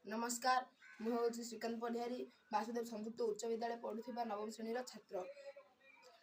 नमस्कार मुझे श्रीकांत पढ़ियारी वासुदेव संयुक्त उच्च विद्यालय पढ़ुवा नवम श्रेणी छात्र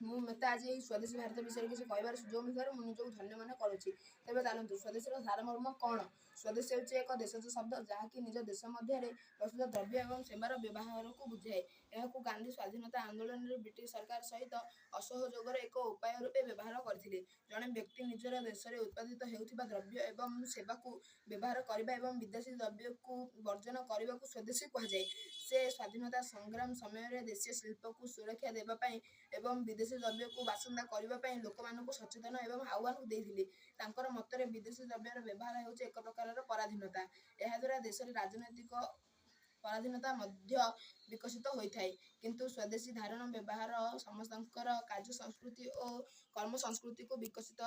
मत आज स्वदेशी भारत विषय किसी कहबार सुजोग मिलू मुझे निजक धन्य मन करुच्ची तेज चलतु स्वदेशी सारमर्म कौन स्वदेशी हूँ एक देशज शब्द जहाँकि निज देश मध्य प्रस्तुत द्रव्य और सेवार व्यवहार को बुझाए यह गांधी स्वाधीनता आंदोलन में ब्रिटिश सरकार सहित असहयोगर एक उपाय रूपे व्यवहार करते जड़े व्यक्ति निजर देश में उत्पादित होता द्रव्य और सेवा को व्यवहार करने और विदेशी द्रव्य को वर्जन करने को स्वदेशी कहुए से स्वाधीनता संग्राम समय देशीय शिल्प को सुरक्षा देवाई एवं विदेशी द्रव्य को बासिंदा करने लोक मानक सचेतन और आह्वान देते मतरे विदेशी द्रव्यर व्यवहार हो एक प्रकार पराधीनता यह द्वारा देश राजनैतिक पराधीनता विकसित होता है किंतु स्वदेशी धारण व्यवहार समस्त कार्य संस्कृति और कर्म संस्कृति को विकसित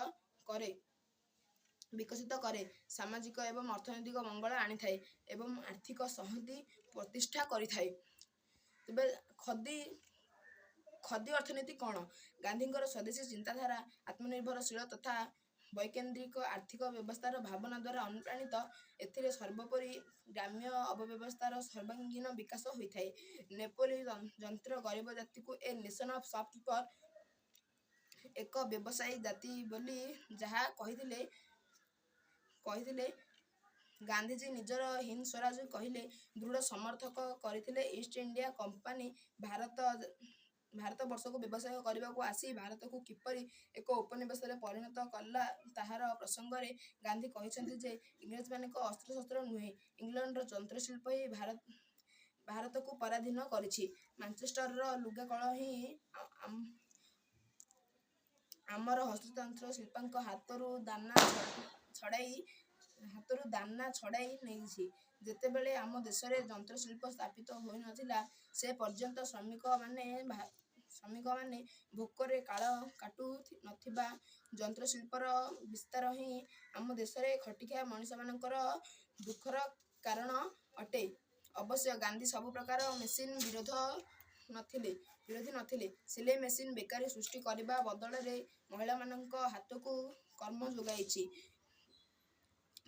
करे सामाजिक एवं अर्थनैतिक मंगल आनी थाए एवं आर्थिक संहति प्रतिष्ठा करिथाए। तेबे खदी अर्थनीति कौन गांधी स्वदेशी चिंताधारा आत्मनिर्भरशील तथा वैकेन्द्रिक आर्थिक व्यवस्थार भावना द्वारा अनुप्राणित एथिरे सर्वोपरि ग्राम्य अव्यवस्थार सर्वांगीन विकास होता है। नेपोली यंत्र गरीब जाति को ए नेशन ऑफ सॉफ्ट पर एक व्यवसायी जाति बोली जहाँ कही गांधीजी निजर हिंद स्वराज कहले दृढ़ समर्थक करते ईस्ट इंडिया कंपनी भारत वर्ष को व्यवसाय करने को आसी भारत को किपर एक उपनिवेश परिणत कला ताहार प्रसंग में गांधी कहते इंग्रेज मान अस्त्रशस्त्र नुहे इंग्लैंड यंत्रशिल्प ही भारत को पराधीन करिछि मैनचेस्टर लुगा कल ही आमर हस्ततंत्र शिल्पांक हाथरू दाना छड़ाई नहीं जेतेबेले आम देश में यंत्रशिल्प स्थापित हो नथिला से पर्यंत श्रमिक माने भोकरे काल काटू नथिबा यंत्रशिल्पर विस्तार ही आम देश में खटिखा मनीष मानकर दुखर कारण अटे। अवश्य गांधी सब प्रकार मेसीन विरोधी नथिले सिलाई मेसीन बेकारी सृष्टि करने बदल में महिला मानक हाथ को कर्म जोगाई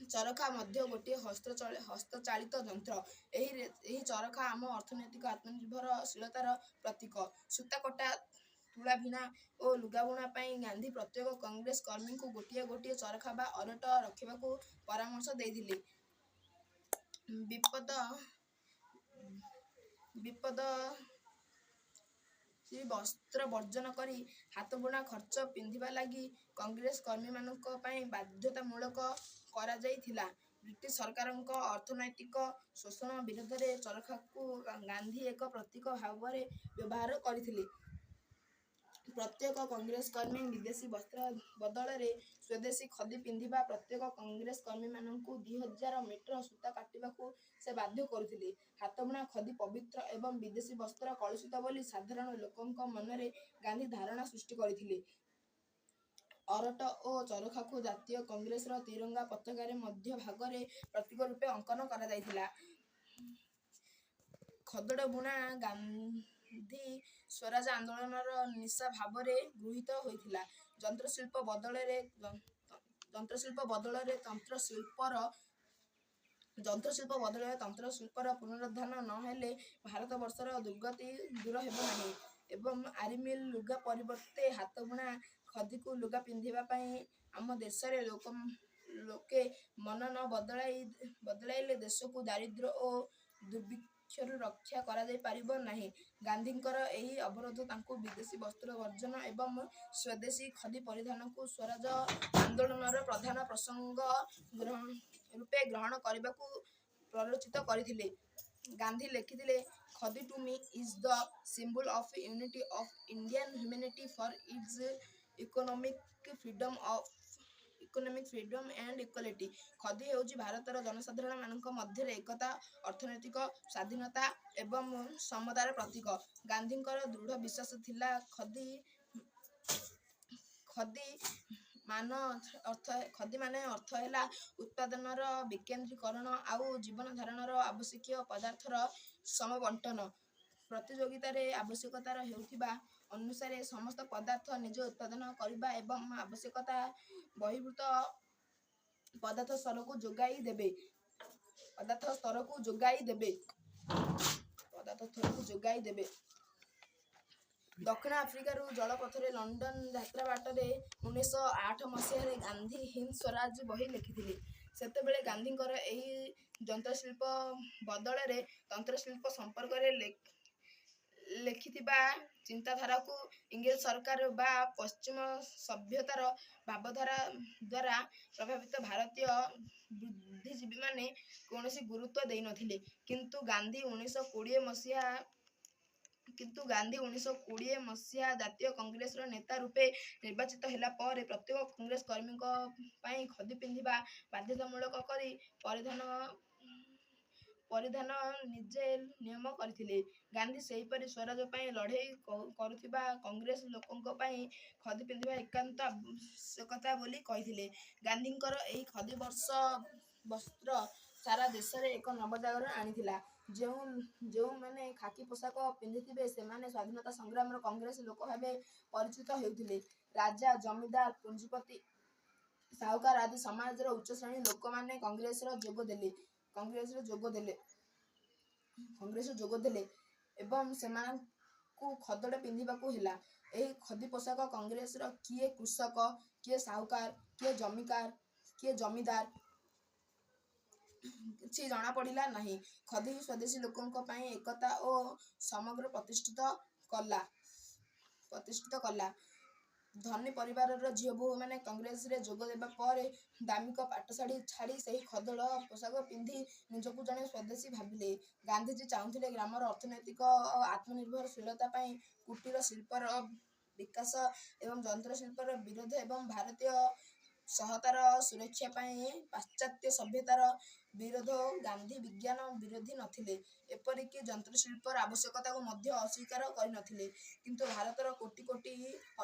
चरखा मध्य गोटे हस्तचालित यंत्र यही चरखा आम अर्थनैतिक आत्मनिर्भरशीलतार प्रतीक सूता कटा तुला भिना और लुगा बुणा गांधी प्रत्येक कांग्रेस कर्मी को गोटे गोटे चरखा बा अरट रखा परामर्श देते विपद वस्त्र वर्जन करी हाथ बुणा खर्च पिंधिबा लगी कांग्रेस कर्मी मानक बाध्यतामूलक करा जाइथिला। ब्रिटिश सरकार अर्थनैतिक शोषण विरोध में चरखा को गांधी एक प्रतीक भाव में व्यवहार करथिले। प्रत्येक कांग्रेस कर्मी विदेशी वस्त्र बदल में स्वदेशी खदी पिंधिबा प्रत्येक कांग्रेस कर्मी मानक 2000 मीटर सूता काटिबा को से बाध्य करथिले। हाथबुणा खदी पवित्र एवं विदेशी वस्त्र कलुषित बोली साधारण लोकंक मन में गांधी धारणा सृष्टि करथिले। अरट और चरखा को जातीय कांग्रेस तिरंगा पताकार मध्य भाग में प्रतीक रूपे अंकन करा जाइथिला। खदड़ बुणा गांधी स्वराज आंदोलन निशा भाव में गृहीत होता यंत्रशिल्प बदल तंत्र शिल्पर पुनरुत्थान नहेले भारत वर्षर दुर्गति दूर हेब नाही एवं आरिमिल लुगा परिवर्ते हाथ बुणा खदी को लुगा पिंधिबा आम देश लोके मन न बदलाइले देश को दारिद्र्य और दुर्भिक्षर रक्षा करा जाय परिबो नाही। गांधींकर एही अवरोध तांको विदेशी वस्त्र वर्जन एवं स्वदेशी खदी परिधान को स्वराज आंदोलन प्रधान प्रसंग रूपे ग्रहण करने को प्ररोचित करथिले। गांधी लिखिथिले khadi to me is the symbol of unity of Indian humanity for its economic freedom and equality. Khadi हेउची भारतर जनसाधारण मानक मध्य एकता अर्थनैतिक स्वाधीनता एवं समतार प्रतीक। गांधींकर दृढ़ विश्वास थिला खदी माने अर्थ है उत्पादनर विकेन्द्रीकरण आउ जीवन धारणर आवश्यक पदार्थर समबंटन प्रतियोगितार आवश्यकतार हेउथिबा अनुसार समस्त पदार्थ निज उत्पादन करबा एवं आवश्यकता बहिर्भूत पदार्थ स्तर को जोगाई देबे। ପଦାର୍ଥ ସ୍ତରକୁ ଯୋଗାଇ ଦେବେ। ଦକ୍ଷିଣ ଆଫ୍ରିକାରୁ ଜଳପଥରେ ଲଣ୍ଡନ ଯାତ୍ରା ବାଟରେ 1908 ମସିହାରେ ଗାନ୍ଧୀ ହିନ୍ଦ ସ୍ୱରାଜ ବହି ଲେଖିଥିଲେ। ସେତେବେଳେ ଗାନ୍ଧୀଙ୍କର ଏହି ଯନ୍ତ୍ରଶିଳ୍ପ ବଦଳରେ ତନ୍ତ୍ରଶିଳ୍ପ ସମ୍ପର୍କରେ ଲେଖିଥିବା ଚିନ୍ତାଧାରାକୁ ଇଂରେଜ ସରକାର ବା ପଶ୍ଚିମ ସଭ୍ୟତାର ଭାବଧାରା ଦ୍ୱାରା ପ୍ରଭାବିତ ଭାରତୀୟ ବୁଦ୍ଧିଜୀବୀମାନେ କୌଣସି ଗୁରୁତ୍ୱ ଦେଇନଥିଲେ। କିନ୍ତୁ ଗାନ୍ଧୀ 1920 ମସିହା ଜାତୀୟ କଂଗ୍ରେସର ନେତା ରୂପେ ନିର୍ବାଚିତ ହେଲା ପରେ ପ୍ରତ୍ୟେକ କଂଗ୍ରେସ କର୍ମୀଙ୍କ ପାଇଁ ଖଦୀ ପିନ୍ଧିବା ବାଧ୍ୟତାମୂଳକ କରି ପରିଧାନ ନିଜେ ନିୟମ କରିଥିଲେ। ଗାନ୍ଧୀ ସେହିପରି ସ୍ୱରାଜ ପାଇଁ ଲଢ଼େଇ କରୁଥିବା କଂଗ୍ରେସ ଲୋକଙ୍କ ପାଇଁ ଖଦୀ ପିନ୍ଧିବା ଏକାନ୍ତ ଆବଶ୍ୟକତା ବୋଲି କହିଥିଲେ। ଗାନ୍ଧୀଙ୍କର ଏହି ଖଦୀ ବସ୍ତ୍ର ସାରା ଦେଶରେ ଏକ ନବଜାଗରଣ ଆଣିଥିଲା। ଯେଉଁମାନେ ଖାକି ପୋଷାକ ପିନ୍ଧିଥିବେ ସେମାନେ ସ୍ୱାଧୀନତା ସଂଗ୍ରାମର କଂଗ୍ରେସ ଲୋକ ଭାବେ ପରିଚିତ ହେଉଥିଲେ। ରାଜା, ଜମିଦାର, ପୁଞ୍ଜିପତି, ସାହୁକାର ଆଦି ସମାଜର ଉଚ୍ଚ ଶ୍ରେଣୀ ଲୋକମାନେ କଂଗ୍ରେସରେ ଯୋଗ ଦେଲେ ଏବଂ ସେମାନଙ୍କୁ ଖଦଡ଼ ପିନ୍ଧିବାକୁ ହେଲା। ଏହି ଖଦୀ ପୋଷାକ କଂଗ୍ରେସର କିଏ କୃଷକ, କିଏ ସାହୁକାର, କିଏ ଜମିଦାର କିଛି ଜଣାପଡ଼ିଲା ନାହିଁ। ଖଦୀ ସ୍ୱଦେଶୀ ଲୋକଙ୍କ ପାଇଁ ଏକତା ଓ ସମଗ୍ର ପ୍ରତିଷ୍ଠିତ କଲା। ଧନୀ ପରିବାରର ଝିଅ ବୋହୂମାନେ କଂଗ୍ରେସରେ ଯୋଗ ଦେବା ପରେ ଦାମିକ ପାଟଶାଢ଼ୀ ଛାଡ଼ି ସେହି ଖଦଡ଼ ପୋଷାକ ପିନ୍ଧି ନିଜକୁ ଜଣେ ସ୍ୱଦେଶୀ ଭାବିଲେ। ଗାନ୍ଧୀଜୀ ଚାହୁଁଥିଲେ ଗ୍ରାମର ଅର୍ଥନୈତିକ ଆତ୍ମନିର୍ଭରଶୀଳତା ପାଇଁ କୁଟୀର ଶିଳ୍ପର ବିକାଶ ଏବଂ ଯନ୍ତ୍ରଶିଳ୍ପର ବିରୋଧ ଏବଂ ଭାରତୀୟ ସହତାର ସୁରକ୍ଷା ପାଇଁ ପାଶ୍ଚାତ୍ୟ ସଭ୍ୟତାର ବିରୋଧ। ଗାନ୍ଧୀ ବିଜ୍ଞାନ ବିରୋଧୀ ନଥିଲେ, ଏପରିକି ଯନ୍ତ୍ରଶିଳ୍ପର ଆବଶ୍ୟକତାକୁ ମଧ୍ୟ ଅସ୍ୱୀକାର କରିନଥିଲେ। କିନ୍ତୁ ଭାରତର କୋଟି କୋଟି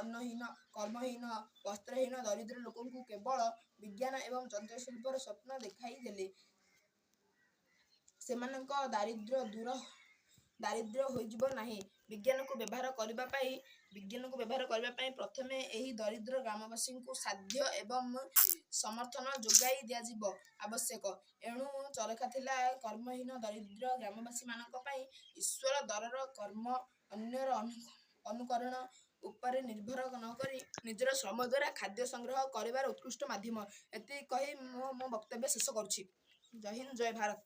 ଅନ୍ନହୀନ, କର୍ମହୀନ, ବସ୍ତ୍ରହୀନ ଦରିଦ୍ର ଲୋକଙ୍କୁ କେବଳ ବିଜ୍ଞାନ ଏବଂ ଯନ୍ତ୍ରଶିଳ୍ପର ସ୍ୱପ୍ନ ଦେଖାଇଦେଲେ ସେମାନଙ୍କ ଦାରିଦ୍ର୍ୟ ହୋଇଯିବ ନାହିଁ। ବିଜ୍ଞାନକୁ ବ୍ୟବହାର କରିବା ପାଇଁ ପ୍ରଥମେ ଏହି ଦରିଦ୍ର ଗ୍ରାମବାସୀଙ୍କୁ ସାଧ୍ୟ ଏବଂ ସମର୍ଥନ ଯୋଗାଇ ଦିଆଯିବା ଆବଶ୍ୟକ। ଏଣୁ ଚରଖା ଥିଲା କର୍ମହୀନ ଦରିଦ୍ର ଗ୍ରାମବାସୀମାନଙ୍କ ପାଇଁ ଈଶ୍ୱର ଦରର କର୍ମ, ଅନ୍ୟର ଅନୁକରଣ ଉପରେ ନିର୍ଭର ନକରି ନିଜର ଶ୍ରମ ଦ୍ୱାରା ଖାଦ୍ୟ ସଂଗ୍ରହ କରିବାର ଉତ୍କୃଷ୍ଟ ମାଧ୍ୟମ। ଏତିକି କହି ମୋ ବକ୍ତବ୍ୟ ଶେଷ କରୁଛି। ଜୟ ହିନ୍ଦ, ଜୟ ଭାରତ।